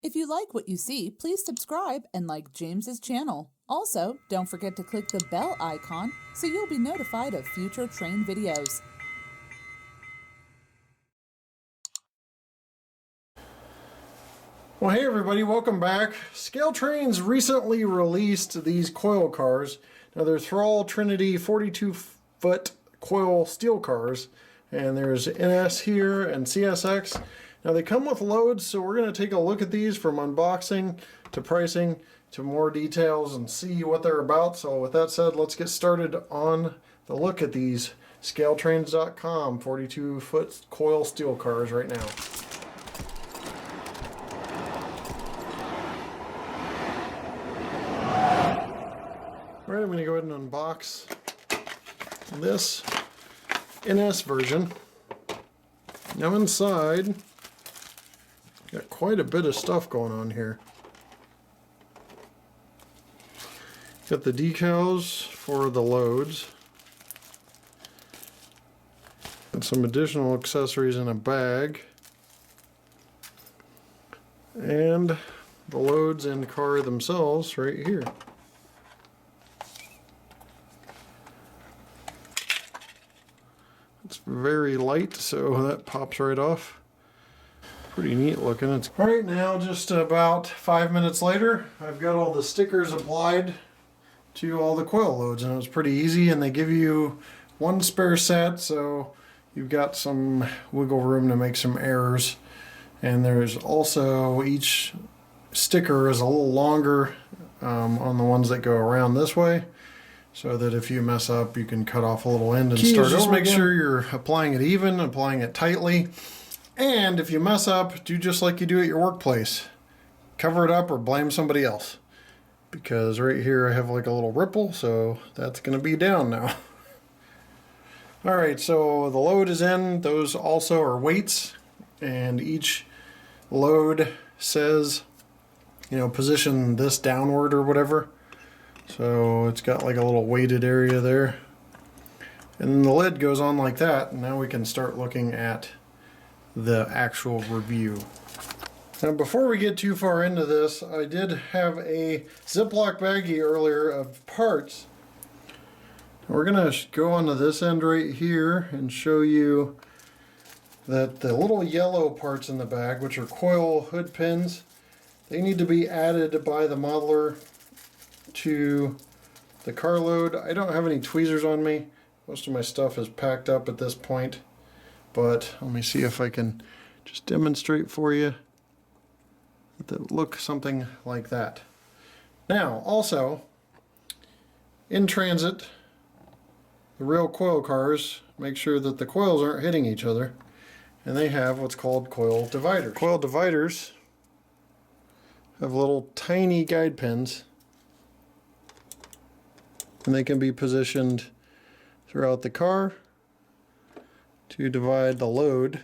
If you like what you see, please subscribe and like James's channel. Also, don't forget to click the bell icon so you'll be notified of future train videos. Well, hey everybody, welcome back. Scale Trains recently released these coil cars. Now they're Thrall-Trinity 42-foot coil steel cars, and there's NS here and CSX. Now they come with loads, so we're going to take a look at these from unboxing to pricing to more details and see what they're about. So with that said, let's get started on the look at these ScaleTrains.com 42-foot coil steel cars right now. Alright, I'm going to go ahead and unbox this NS version. Now inside, got quite a bit of stuff going on here. Got the decals for the loads. And some additional accessories in a bag. And the loads and car themselves right here. It's very light, so that pops right off. Pretty neat looking. It's right now, just about 5 minutes later, I've got all the stickers applied to all the coil loads, and it was pretty easy, and they give you one spare set, so you've got some wiggle room to make some errors. And there's also, each sticker is a little longer on the ones that go around this way, so that if you mess up, you can cut off a little end and start over. Just make sure you're applying it even, applying it tightly. And if you mess up, do just like you do at your workplace. Cover it up or blame somebody else. Because right here I have like a little ripple, so that's going to be down now. Alright, so the load is in. Those also are weights. And each load says, you know, position this downward or whatever. So it's got like a little weighted area there. And then the lid goes on like that. And now we can start looking at the actual review. Now before we get too far into this, I did have a Ziploc baggie earlier of parts. We're going to go onto this end right here and show you that the little yellow parts in the bag, which are coil hood pins, they need to be added by the modeler to the car load. I don't have any tweezers on me. Most of my stuff is packed up at this point, but let me see if I can just demonstrate for you that look something like that. Now also in transit, the real coil cars make sure that the coils aren't hitting each other, and they have what's called coil dividers. Coil dividers have little tiny guide pins, and they can be positioned throughout the car to divide the load.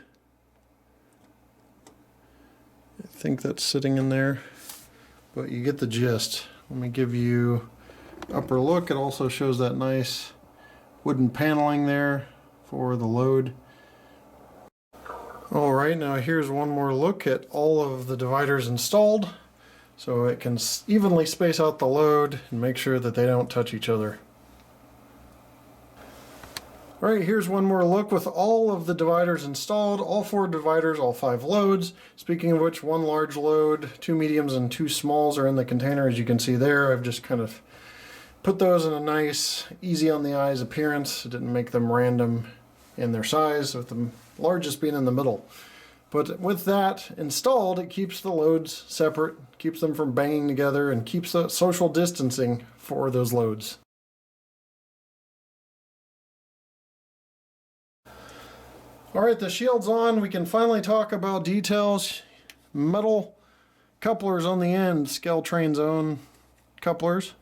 I think that's sitting in there, but you get the gist. Let me give you an upper look. It also shows that nice wooden paneling there for the load. Alright, now here's one more look at all of the dividers installed, so it can evenly space out the load and make sure that they don't touch each other. Alright, here's one more look with all of the dividers installed, all 4 dividers, all 5 loads. Speaking of which, 1 large load, 2 mediums, and 2 smalls are in the container, as you can see there. I've just kind of put those in a nice, easy on the eyes appearance. It didn't make them random in their size, with the largest being in the middle. But with that installed, it keeps the loads separate, keeps them from banging together, and keeps the social distancing for those loads. Alright, the shield's on. We can finally talk about details. Metal couplers on the end, Scale Train's own couplers.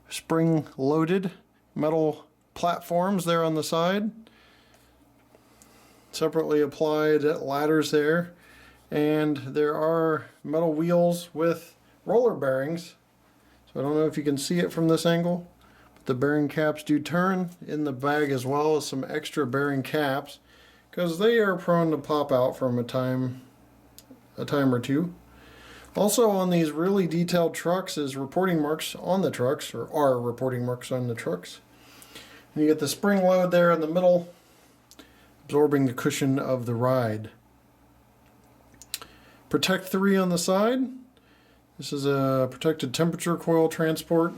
Spring loaded metal platforms there on the side. Separately applied ladders there. And there are metal wheels with roller bearings. So I don't know if you can see it from this angle, but the bearing caps do turn. In the bag as well as some extra bearing caps, because they are prone to pop out from a time or two. Also on these really detailed trucks is reporting marks on the trucks, or are reporting marks on the trucks. And you get the spring load there in the middle, absorbing the cushion of the ride. Protect 3 on the side. This is a protected temperature coil transport.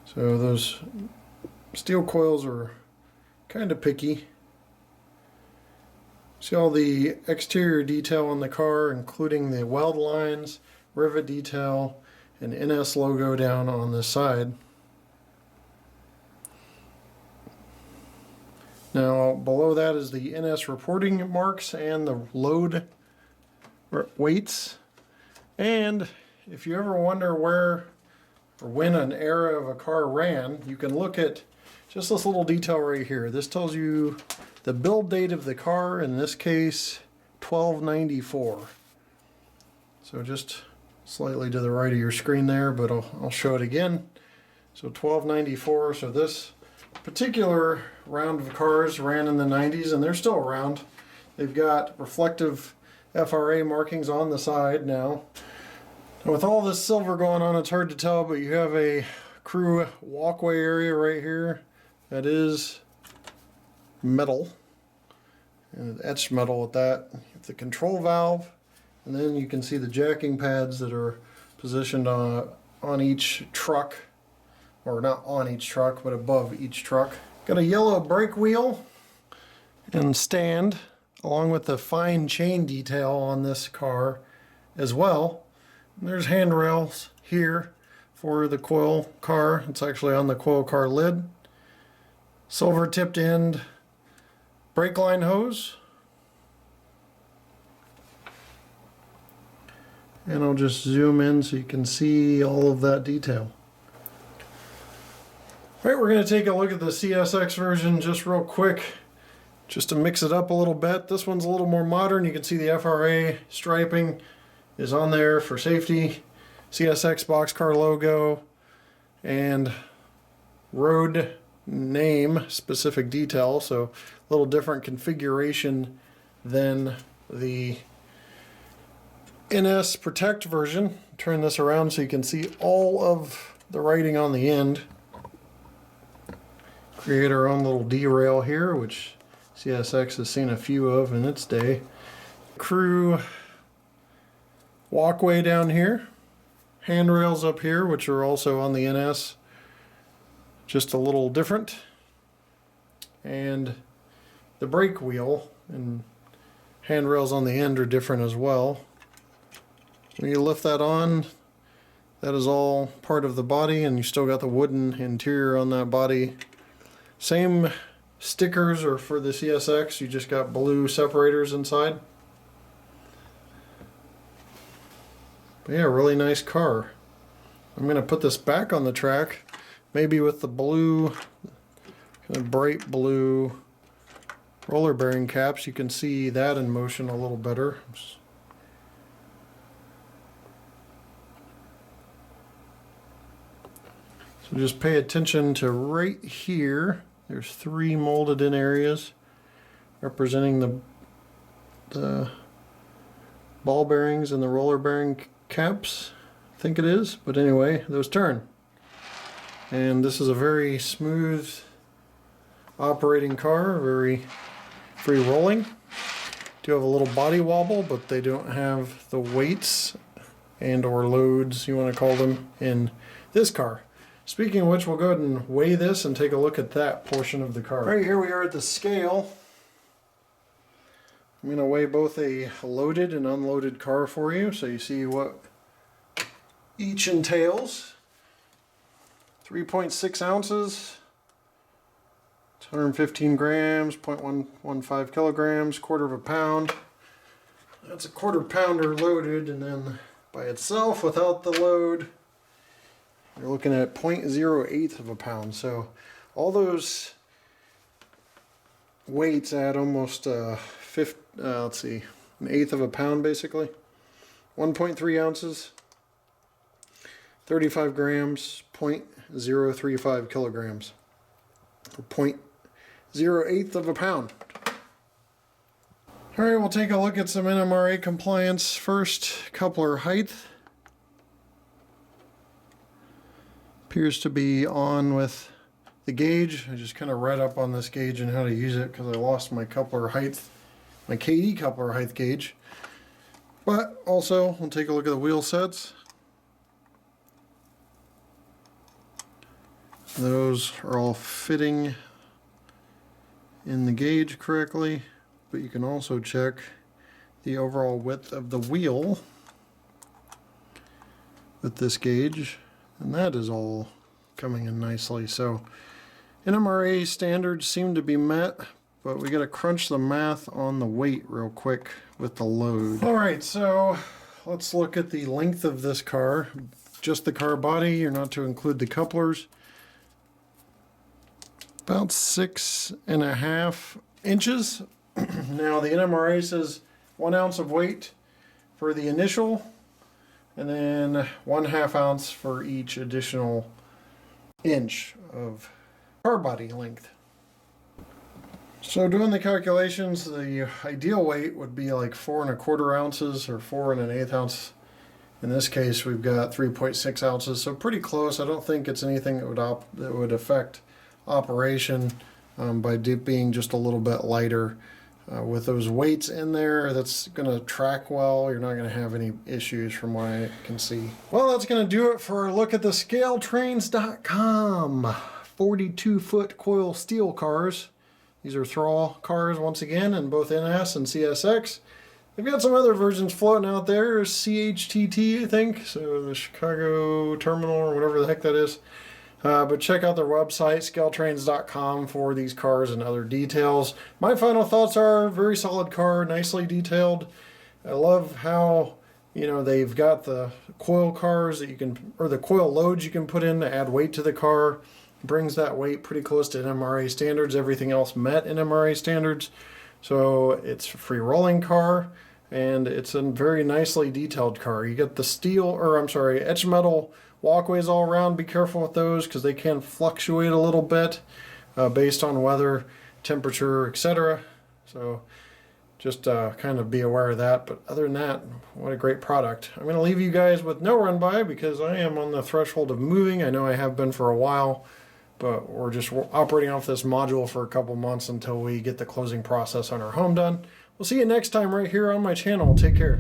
So those steel coils are kind of picky. See all the exterior detail on the car, including the weld lines, rivet detail, and NS logo down on the side. Now below that is the NS reporting marks and the load weights. And if you ever wonder where or when an era of a car ran, you can look at just this little detail right here. This tells you the build date of the car, in this case 1294. So just slightly to the right of your screen there, but I'll show it again. So 1294, so this particular round of cars ran in the 90s, and they're still around. They've got reflective FRA markings on the side now. And with all this silver going on, it's hard to tell, but you have a crew walkway area right here that is metal, and etched metal at that. You have the control valve, and then you can see the jacking pads that are positioned on each truck, or not on each truck, but above each truck. Got a yellow brake wheel and stand, along with the fine chain detail on this car as well. And there's handrails here for the Coil car. It's actually on the Coil car lid. Silver tipped end brake line hose. And I'll just zoom in so you can see all of that detail. All right, we're going to take a look at the CSX version just real quick, just to mix it up a little bit. This one's a little more modern. You can see the FRA striping is on there for safety. CSX boxcar logo and road name specific detail, so a little different configuration than the NS Protect version. Turn this around so you can see all of the writing on the end. Create our own little derail here, which CSX has seen a few of in its day. Crew walkway down here. Handrails up here, which are also on the NS, just a little different. And the brake wheel and handrails on the end are different as well. When you lift that on, that is all part of the body, and you still got the wooden interior on that body. Same stickers are for the CSX, you just got blue separators inside. But yeah, really nice car. I'm going to put this back on the track, maybe with the blue, kind of bright blue roller bearing caps. You can see that in motion a little better. So just pay attention to right here. There's 3 molded in areas representing the ball bearings and the roller bearing caps, I think it is, but anyway, those turn. And this is a very smooth operating car, very free rolling. Do have a little body wobble, but they don't have the weights and or loads, you want to call them, in this car. Speaking of which, we'll go ahead and weigh this and take a look at that portion of the car. Right here we are at the scale. I'm going to weigh both a loaded and unloaded car for you so you see what each entails. 3.6 ounces, 115 grams, 0.115 kilograms, quarter of a pound. That's a quarter pounder loaded, and then by itself without the load, you're looking at 0.08 of a pound. So all those weights add almost let's see, an eighth of a pound basically. 1.3 ounces, 35 grams, 0.035 kilograms, or 0.08 of a pound. All right, we'll take a look at some NMRA compliance first. Coupler height. Appears to be on with the gauge. I just kind of read up on this gauge and how to use it because I lost my coupler height, my KD coupler height gauge. But also, we'll take a look at the wheel sets. Those are all fitting in the gauge correctly, but you can also check the overall width of the wheel with this gauge, and that is all coming in nicely. So NMRA standards seem to be met, but we got to crunch the math on the weight real quick with the load. All right, so let's look at the length of this car. Just the car body, you're not to include the couplers. About 6.5 inches. Now the NMRA says 1 ounce of weight for the initial, and then 1/2 ounce for each additional inch of car body length. So doing the calculations, the ideal weight would be like 4.25 ounces or 4 1/8 ounce. In this case, we've got 3.6 ounces, so pretty close. I don't think it's anything that would affect operation by being just a little bit lighter. With those weights in there, that's going to track well. You're not going to have any issues from what I can see. Well, that's going to do it for a look at the scaletrains.com 42-foot coil steel cars. These are Thrall cars once again in both NS and CSX. They've got some other versions floating out there, CHTT I think, so the Chicago Terminal or whatever the heck that is. But check out their website, scaletrains.com, for these cars and other details. My final thoughts are very solid car, nicely detailed. I love how, you know, they've got the coil cars that you can, or the coil loads you can put in to add weight to the car. Brings that weight pretty close to NMRA standards. Everything else met NMRA standards. So it's a free rolling car, and it's a very nicely detailed car. You get the steel, or I'm sorry, etched metal walkways all around. Be careful with those because they can fluctuate a little bit based on weather, temperature, etc. So just kind of be aware of that. But other than that, what a great product. I'm going to leave you guys with no run by because I am on the threshold of moving. I know I have been for a while, but we're just operating off this module for a couple months until we get the closing process on our home done. We'll see you next time right here on my channel. Take care.